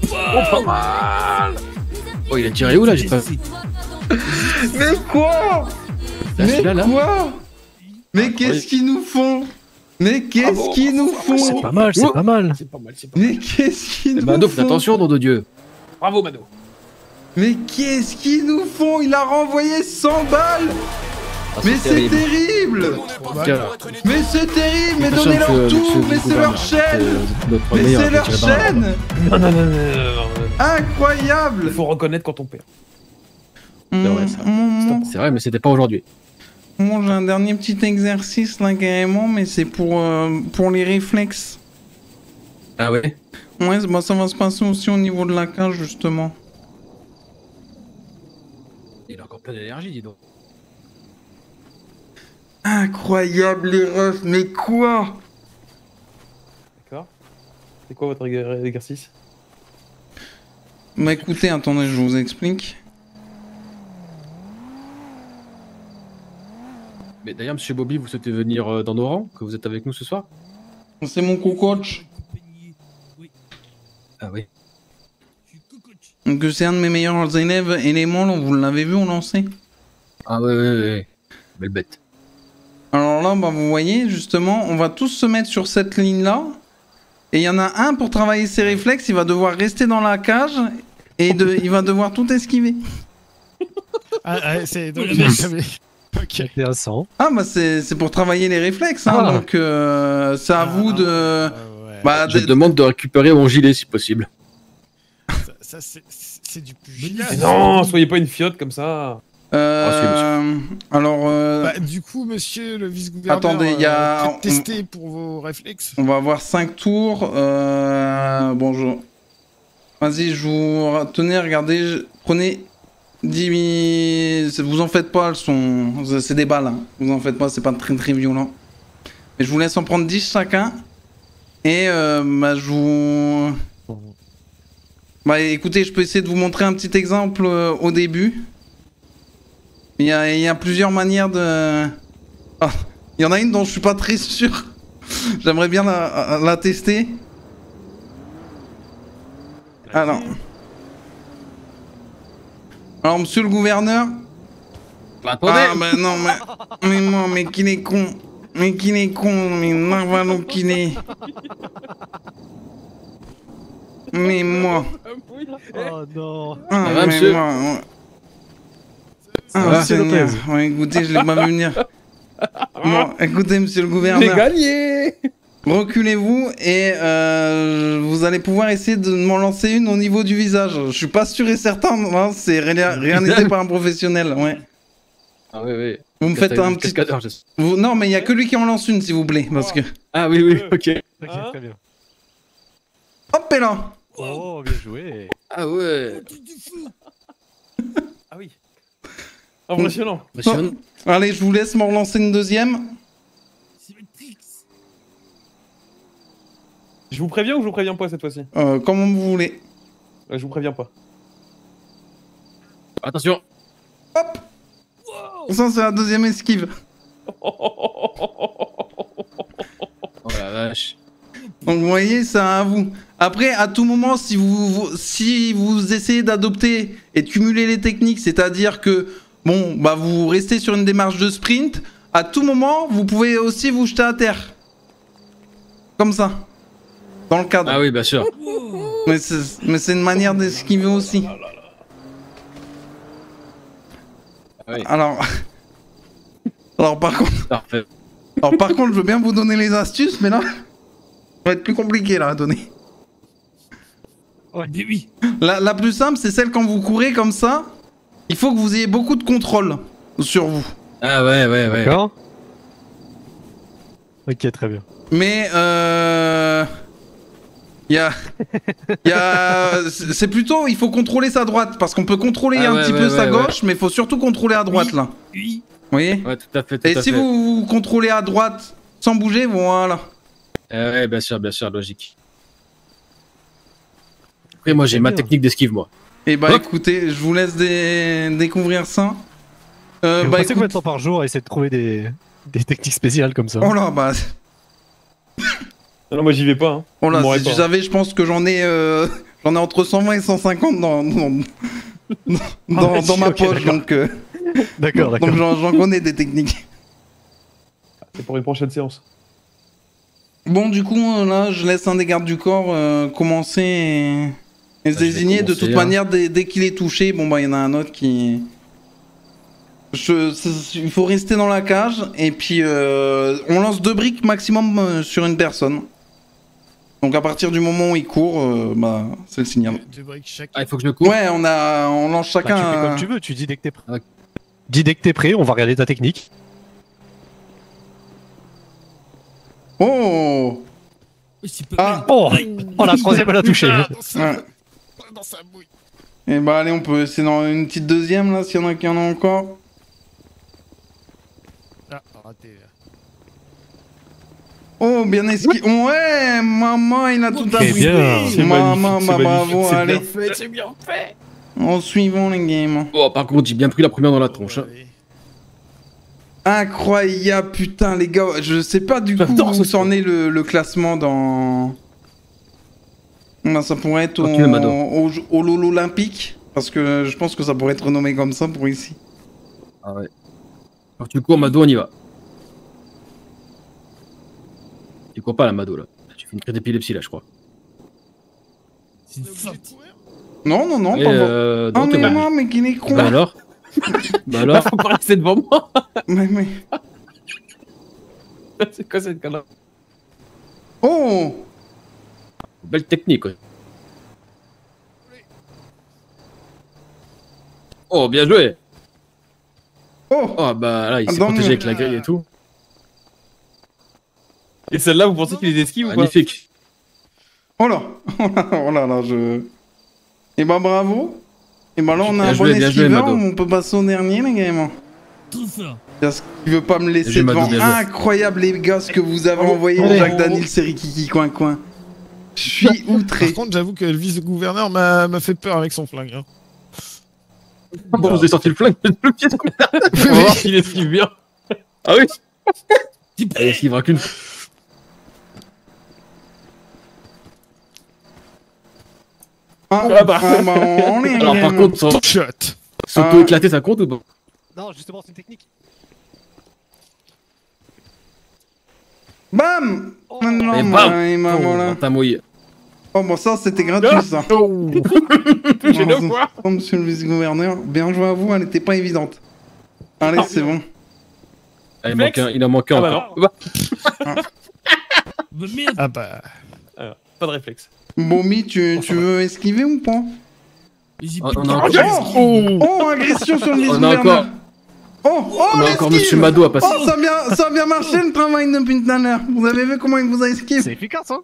Oh, pas mal. Oh, il a tiré où là? J'ai pas... Mais quoi? Mais celui-là, là. quoi? Mais qu'est-ce qu'ils nous font? Mais qu'est-ce qu'ils nous C'est font? pas mal, c'est pas mal. C'est pas mal, c'est pas mal. Mais qu'est-ce qu'ils nous Mado, fais font? attention, nom de Dieu. Bravo, Mado. Mais qu'est-ce qu'ils nous font? Il a renvoyé 100 balles. Ah, Mais c'est terrible. Tiens, Mais c'est terrible. Mais attention, donnez-leur monsieur- tout. monsieur Mais le c'est leur gouverneur, chaîne. notre Mais meilleur c'est leur tiré par là. chaîne. Non, non. Incroyable. Il faut reconnaître quand on perd. C'est vrai, ça. C'est vrai, mais c'était pas aujourd'hui. Bon, j'ai un dernier petit exercice là carrément, mais c'est pour les réflexes. Ah ouais? Ouais, bah, ça va se passer aussi au niveau de la cage justement. Il a encore plein d'énergie, dis donc. Incroyable les refs, mais quoi? D'accord. C'est quoi votre exercice? Bah écoutez, attendez, je vous explique. Mais d'ailleurs, monsieur Bobby, vous souhaitez venir dans nos rangs? Que vous êtes avec nous ce soir? C'est mon co-coach. Ah oui. Donc c'est un de mes meilleurs élèves éléments, là, vous l'avez vu au lancer. Ah ouais. Belle bête. Alors là, bah vous voyez, justement, on va tous se mettre sur cette ligne-là. Et il y en a un pour travailler ses réflexes, il va devoir rester dans la cage et il va devoir tout esquiver. Ah, c'est donc. Ok. Intéressant. Ah bah c'est pour travailler les réflexes, hein, Ah. donc c'est à vous de... Ouais. Bah, Je te demande de récupérer mon gilet si possible. Ça, c'est du plus Mais génial. Mais non, soyez pas une fiotte comme ça. Alors, Bah, du coup, monsieur le vice-gouverneur, Attendez, il y a- faites tester pour vos réflexes. on va avoir 5 tours. Bonjour. Vas-y, je vous... Tenez, regardez, prenez 10 000... Vous en faites pas, elles sont... C'est des balles, hein. Vous en faites pas, c'est pas très très violent. Mais je vous laisse en prendre 10 chacun. Et bah, je vous... Bah écoutez, je peux essayer de vous montrer un petit exemple au début. Il y a plusieurs manières de... Ah, il y en a une dont je suis pas très sûr. J'aimerais bien la tester. Alors, monsieur le gouverneur. Attendez. Ah bah non, mais qu'il est con. Mais qu'il est con, mais Narvalo qu'il est. Mais moi. Oh non. Ah, Ça va, mais monsieur moi, ouais. Ça Ah, va, Seigneur. Ouais, écoutez, je l'ai pas vu venir. Bon, écoutez, monsieur le J'ai gouverneur. gagné. Reculez-vous et vous allez pouvoir essayer de m'en lancer une au niveau du visage. Je suis pas sûr et certain, hein, c'est réalisé par un professionnel, ouais. Ah ouais. Vous me faites un petit... Cascadeur, Non, mais il y a que lui qui en lance une, s'il vous plaît, parce que... Ah oui, ok. Ok, Hein très bien. Hop, et là. Oh, bien joué. Ah ouais. Ah oui. Impressionnant. Impressionnant. Allez, je vous laisse m'en relancer une deuxième. C'est Matrix. Je vous préviens ou je vous préviens pas cette fois-ci? Comme vous voulez. Je vous préviens pas. Attention. Hop. Ça, c'est la deuxième esquive. Oh la vache. Donc, vous voyez, c'est à vous. Après, à tout moment, si vous essayez d'adopter et de cumuler les techniques, c'est-à-dire que, bon, bah, vous restez sur une démarche de sprint, à tout moment, vous pouvez aussi vous jeter à terre. Comme ça. Dans le cadre. Ah oui, bien sûr. Mais c'est une manière d'esquiver aussi. Ah oui. Alors par contre... Parfait. Alors par contre, je veux bien vous donner les astuces, mais là, ça va être plus compliqué là à donner. Mais oui. La plus simple, c'est celle quand vous courez comme ça, il faut que vous ayez beaucoup de contrôle sur vous. Ah ouais. D'accord. Ok, très bien. Mais C'est plutôt, il faut contrôler sa droite, parce qu'on peut contrôler un petit peu sa gauche, mais il faut surtout contrôler à droite, là. Oui. Vous voyez? Ouais, tout à fait. Et si vous contrôlez à droite sans bouger, voilà. Ouais, bien sûr, logique. Après, moi, j'ai ma technique d'esquive, moi. Et bah écoutez, je vous laisse découvrir ça. Vous passez combien de temps par jour à essayer de trouver des techniques spéciales comme ça? Oh là, bah... Non, moi j'y vais pas. Hein. Oh là, si tu savais, je pense que j'en ai entre 120 et 150 dans ma poche, donc... D'accord. Donc j'en connais des techniques. C'est pour une prochaine séance. Bon, du coup, là, je laisse un des gardes du corps commencer et se désigner. De toute manière, dès qu'il est touché, bon, bah, il y en a un autre qui... Il faut rester dans la cage, et puis on lance 2 briques maximum sur une personne. Donc à partir du moment où il court, bah, c'est le signal. 2 briques chaque. Ah, il faut que je cours. Ouais, on lance chacun... Bah, tu fais comme tu veux, tu dis dès que t'es prêt. Dis dès que t'es prêt, on va regarder ta technique. Oh! Oh, la 3ème, elle a touché. Dans sa bouille. Et bah allez, on peut essayer dans une petite deuxième, là, s'il y en a qui en ont encore. Ah, raté. Oh, bien esquivé. Ouais, maman, il a tout Très appris. bien. Maman, bah bravo, allez. C'est bien fait. En suivant les games. Oh, par contre, j'ai bien pris la première dans la tronche. Hein. Incroyable, putain, les gars. Je sais pas du coup où s'en est le classement dans... Bah, ça pourrait être au LOL Olympique. Parce que je pense que ça pourrait être renommé comme ça pour ici. Ah ouais. Alors tu cours, Mado, on y va. Tu cours pas la Mado là. Tu fais une crise d'épilepsie là, je crois. C'est une faute. Non, non, non, Et pas bon. non, Oh, mais non, mais qu'il est con. Bah alors Bah alors Faut pas rester devant moi. Mais... C'est quoi cette connerie? Oh! Belle technique, ouais. Oh, bien joué. Oh! Oh, bah là, il s'est Dans protégé le- avec la grille et tout. Et celle-là, vous pensez qu'il les esquive ou pas? Magnifique. Oh là! Oh là là, je... Et bah bravo! Et bah là, on a Bien un joué, bon bien joué, esquiveur, Mado. on peut passer au dernier, les gars. Trop fort. Parce qu'il veut pas me laisser Bien joué, Mado, devant. bien joué. Incroyable, les gars, ce que vous avez envoyé, Jacques Daniel, c'est Rikiki Coin Coin. Je suis outré. Par contre, j'avoue que le vice-gouverneur m'a fait peur avec son flingue. Hein. Bon, vous avez sorti le flingue, le pied dans le On va voir s'il esquive bien. Ah oui. T'es Il prêt? esquivera qu'une. Ah, bah. on est... Alors par contre, Shot. s'auto-éclater, ça compte ou pas? Non, justement, c'est une technique. Bam! Non, Et bah, bam! et bah, voilà. T'as mouillé. Oh, bon, ça, c'était gratuit, ça. Oh. J'ai deux fois. Oh, monsieur le vice-gouverneur, bien joué à vous, elle était pas évidente. Allez, c'est bon. Ah, Flex. il en manquait Ah bah encore. non. Bah merde. Ah bah. Pas de réflexe. Bomi, tu veux esquiver ou pas? J'ai On plus de a encore- cartes. Oh, agression sur le On a vice-gouverneur. encore, Oh, on a encore l'esquive. Monsieur Mado à passer. Oh, ça a bien marché le travail depuis tout à l'heure. Vous avez vu comment il vous a esquivé? C'est efficace, hein.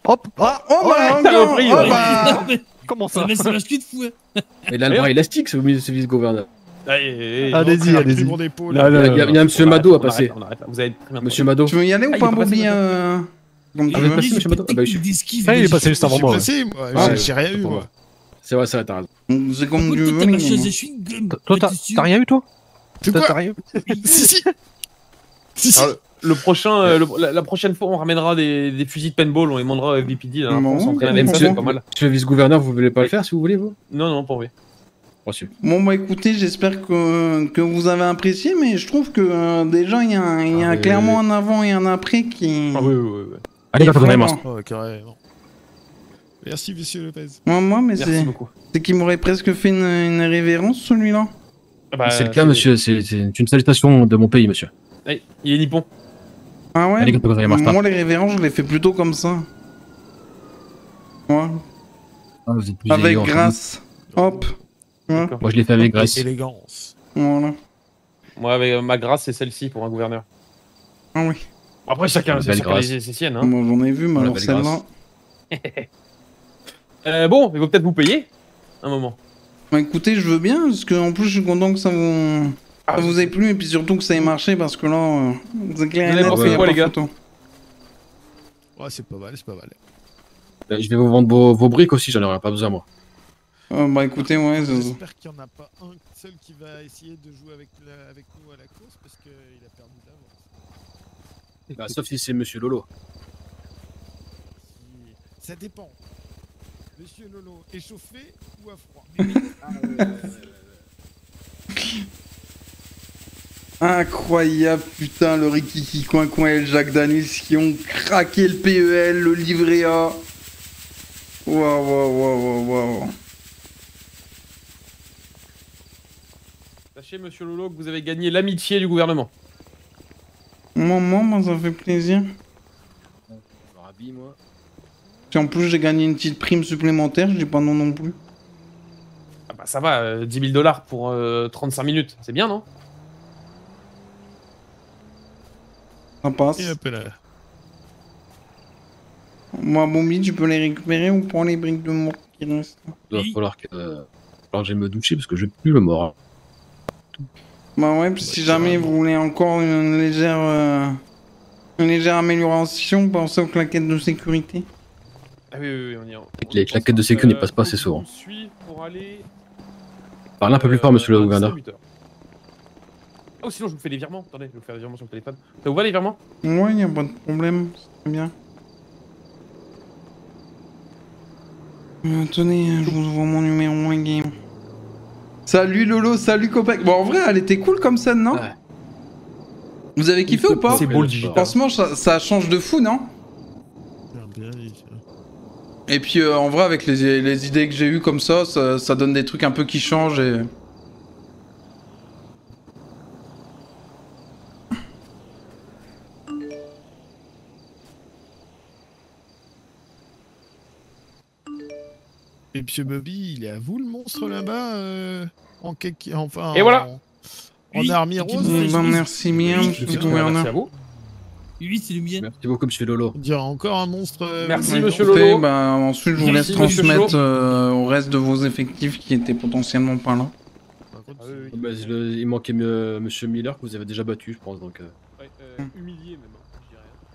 Hop. Ah, Oh, bah, t'as encore. repris, Oh, ouais. bah. comment Ça ça? va, c'est vache de fou. Hein. Il a le bras élastique, ce vice-gouverneur. Allez-y, allez-y. Mon épaule. Non, non, Il y a non, Monsieur on Mado arrête, à passer. on arrête, Vous avez très bien Monsieur Mado. Tu veux y aller ou Ah, il pas, est pas passé, Bobby Comme tu Ah, veux. mais pas- J'ai monsieur pas Mado. de Ah, bah, je- technique d'esquive. Ah, il est passé J'ai- juste avant J'ai moi. passé, moi. Ah, J'ai rien eu, moi. C'est vrai, t'as raison. C'est comme Écoute, tu toi, veux. t'as ma les chaise gars. à chewing-gum. Toi, t'as rien eu, toi? C'est T'as quoi rien eu? Si, si. Si, si. Alors, le prochain, la prochaine fois, on ramènera des fusils de paintball, on les demandera au VPD. Là, Bon, on s'entraîne ouais, avec ça, monsieur- c'est pas mal. Monsieur le vice-gouverneur, vous voulez pas le faire si vous voulez, vous? Non, non, pas envie. Reçu. Bon, bah écoutez, j'espère que vous avez apprécié, mais je trouve que déjà, il y a oui, clairement oui. un avant et un après qui. Ah oui, oui, oui. Allez, qui va vraiment- vraiment. Oh, carrément. Merci, monsieur Lopez. Moi, mais Merci beaucoup. c'est qu'il m'aurait presque fait une révérence, celui-là. Ah bah, C'est le cas, monsieur. C'est une salutation de mon pays, monsieur. Hey, il est nippon. Ah ouais? Allez, Arigato. Moi, les révérences, je les fais plutôt comme ça. Ouais. Ah, vous êtes plus Avec élégant, grâce. Hop. Ouais. D'accord. Moi, je l'ai fait avec grâce. Élégance. Voilà. Moi, avec ma grâce, c'est celle-ci pour un gouverneur. Ah oui. Après, chacun Belle grâce. ses siennes. Hein. Moi, j'en ai vu, mais Oh, la alors belle celle-là. grâce. Bon, il faut peut-être vous payer un moment. Bah écoutez, je veux bien, parce que en plus je suis content que ça vous ait plu, et puis surtout que ça ait marché, parce que là, c'est clair et net, pensé qu'il y a quoi, pas les gars photo. Ouais, c'est pas mal, c'est pas mal. Je vais vous vendre vos briques aussi, j'en aurais pas besoin moi. Bah écoutez, ouais, J'espère qu'il n'y en a pas un seul qui va essayer de jouer avec nous à la course, parce qu'il a perdu d'avance. Bah, sauf si c'est Monsieur Lolo. Ça dépend. Monsieur Lolo, échauffé ou à froid? Incroyable, putain, le Rikiki Coin Coin et le Jack Daniels qui ont craqué le PEL, le livret A. Waouh. Sachez, monsieur Lolo, que vous avez gagné l'amitié du gouvernement. Maman, moi, ça fait plaisir. Je me rhabille moi. Si en plus j'ai gagné une petite prime supplémentaire, je dis pas non plus. Ah bah ça va, 10 000 $ pour 35 minutes, c'est bien, non? Ça passe. Et un peu là. Moi, Bombi, tu peux les récupérer ou prends les briques de mort qui restent? Il va falloir que j'aille me doucher parce que j'ai plus le mort. Bah ouais, puis si jamais vous voulez encore une légère amélioration, pensez aux claquettes de sécurité. Ah oui, on y est. Les claquettes de sécu n'y passent pas assez souvent. On suit pour aller... Parlez un peu plus fort, monsieur le gouverneur. Oh, sinon je vous fais des virements. Attendez, je vais vous faire des virements sur le téléphone. Ça vous va les virements? Ouais, y a pas de problème, c'est très bien. Tenez, je vous envoie mon numéro 1 game. Salut Lolo, salut copain. Bon, en vrai, elle était cool comme scène, non? Ouais. Vous avez kiffé ou pas? C'est beau le digital. Franchement, ça change de fou, non? Bien dit, ça. Et puis en vrai, avec les idées que j'ai eues comme ça donne des trucs un peu qui changent et... Et monsieur Bobby, il est à vous le monstre là-bas en cake, enfin. Et voilà. En Oui, armure qui rose. me- Bah, merci bien, Oui, monsieur le Merci gouverneur. à vous. Oui, c'est le mien. Merci beaucoup, monsieur Lolo. On dirait encore un monstre. Merci, Ouais, monsieur écoutez, Lolo. bah, ensuite, je vous Merci, laisse monsieur transmettre Chaud. au reste de vos effectifs qui étaient potentiellement pas là. Par contre, Ah oui, Bah, il manquait monsieur Miller que vous avez déjà battu, je pense. Donc, Ouais, humilié même, hein,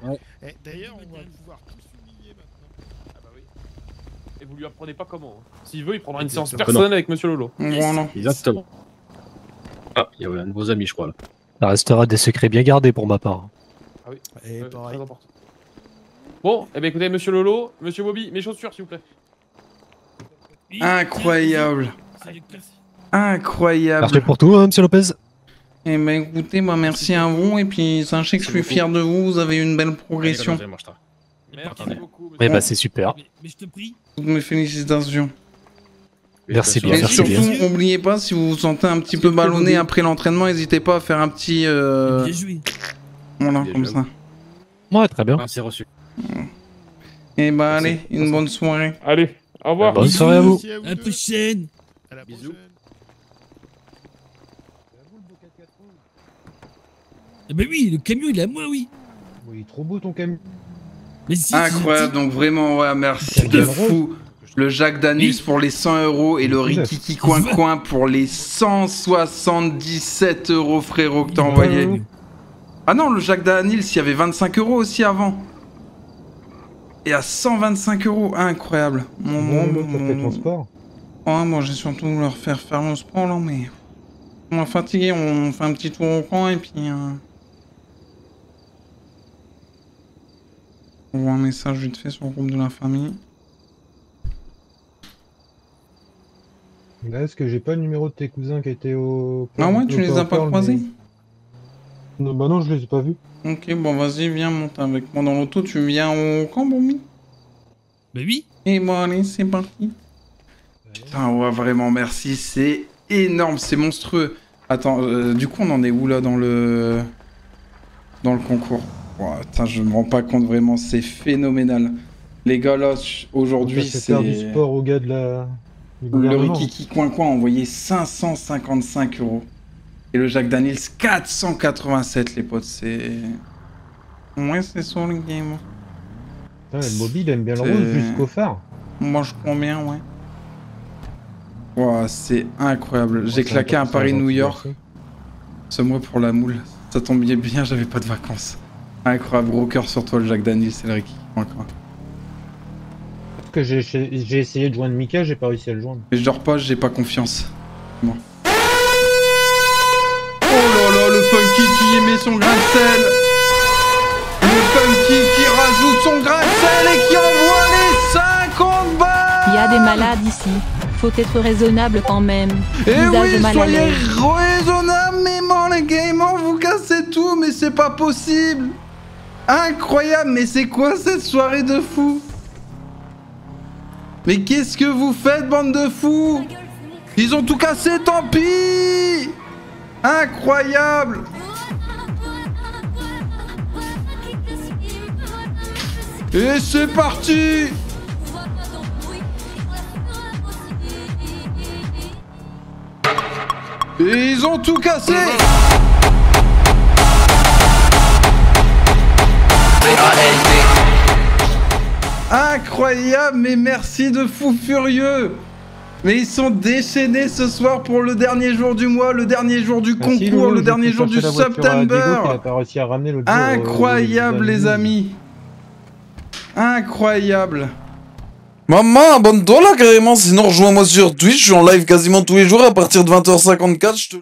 je dirais. eh, d'ailleurs, on va pouvoir tous humilier maintenant. Ah bah oui. Et vous lui apprenez pas comment. Hein. S'il veut, il prendra une Bien séance sûr que personnelle avec monsieur Lolo. Voilà. exactement. Ah, il y a un de vos amis, je crois là. Ça restera des secrets bien gardés pour ma part. Ah oui, Et très pareil. important. Bon, eh ben écoutez, monsieur Lolo, monsieur Bobby, mes chaussures s'il vous plaît. Oui, Incroyable. tiens, c'est le classique. Incroyable. Merci pour tout, monsieur Lopez. Eh ben écoutez, bah, merci à vous et puis sachez que je suis fier de vous, vous avez eu une belle progression. Merci beaucoup. Eh monsieur. bah, c'est super. Mais je te prie. Toutes mes félicitations. Merci bien, Et merci surtout, bien. n'oubliez pas, si vous vous sentez un petit peu ballonné après l'entraînement, n'hésitez pas à faire un petit... Bien joué. Voilà, Bien comme joué. ça. Ouais, très bien. Ah, c'est reçu. Et bah Merci. allez, une bonne soirée. Allez, au revoir. Bonne soirée à vous. Merci à vous À la deux. prochaine. À la Bisous. prochaine. Ah bah oui, le camion il est à moi, oui. Oui, trop beau ton camion. Mais si, Incroyable, donc vraiment, ouais, merci de fou. Le Jack Daniels pour les 100 € et le Rikiki Coin Coin pour les 177 €, frérot, que t'as envoyé. Ah non, le Jack Daniels, il y avait 25 € aussi avant. Et à 125 €, incroyable. Bon. sport. Ouais, moi j'ai surtout leur faire le sport là, mais... On est fatigué, on fait un petit tour au coin et puis... On voit un message vite fait sur le groupe de la famille. Là, est-ce que j'ai pas le numéro de tes cousins qui étaient au... Ah ouais, tu les as pas croisés? Non, bah non, je les ai pas vus. Ok, bon vas-y, viens, monte avec moi dans l'auto, tu viens au camp, Bomi? Bah oui. Et bon, allez, c'est parti. Putain, ouais, vraiment, merci, c'est énorme, c'est monstrueux. Attends, du coup, on en est où, là, dans le concours? Ouais, putain, je me rends pas compte, vraiment, c'est phénoménal. Les gars, là, aujourd'hui, C'est faire du c'est... sport au gars de la... du Le gouvernement. Rikiki Coin Coin a envoyé 555 €. Et le Jack Daniels, 487, les potes, c'est... Ouais, c'est sur le game. Ouais, le mobile aime bien le C'est- rouge jusqu'au phare. On mange combien, ouais. Wow, c'est incroyable. J'ai C'est claqué un gentil Paris-New York. garçon. Ce mois pour la moule. Ça tombait bien, j'avais pas de vacances. Incroyable, gros cœur sur toi, le Jack Daniel, c'est le Ricky. Encore. Parce que j'ai essayé de joindre Mika, j'ai pas réussi à le joindre. Mais je dors pas, j'ai pas confiance. Bon. Oh là là, le funky qui émet son grain de sel. Le funky qui rajoute son grain de sel et qui envoie les 50 balles. Il y a des malades ici. Faut être raisonnable quand même. Eh Visage oui, mal à soyez l'aise. raisonnable, mais mon les gamers, vous cassez tout, mais c'est pas possible. Incroyable, mais c'est quoi cette soirée de fous? Mais qu'est-ce que vous faites, bande de fous? Ils ont tout cassé, tant pis. Incroyable. Et c'est parti. Et ils ont tout cassé. Incroyable, mais merci de fou furieux. Mais ils sont déchaînés ce soir pour le dernier jour du mois, le dernier jour du Merci, concours, Loulou, le j'ai dernier fait jour du chercher la voiture à Diego, September. qu'il a pas réussi à ramener l'autre jour, Incroyable, les news. amis. Incroyable. Maman, abonne-toi là carrément, sinon rejoins-moi sur Twitch, je suis en live quasiment tous les jours à partir de 20h54, je te...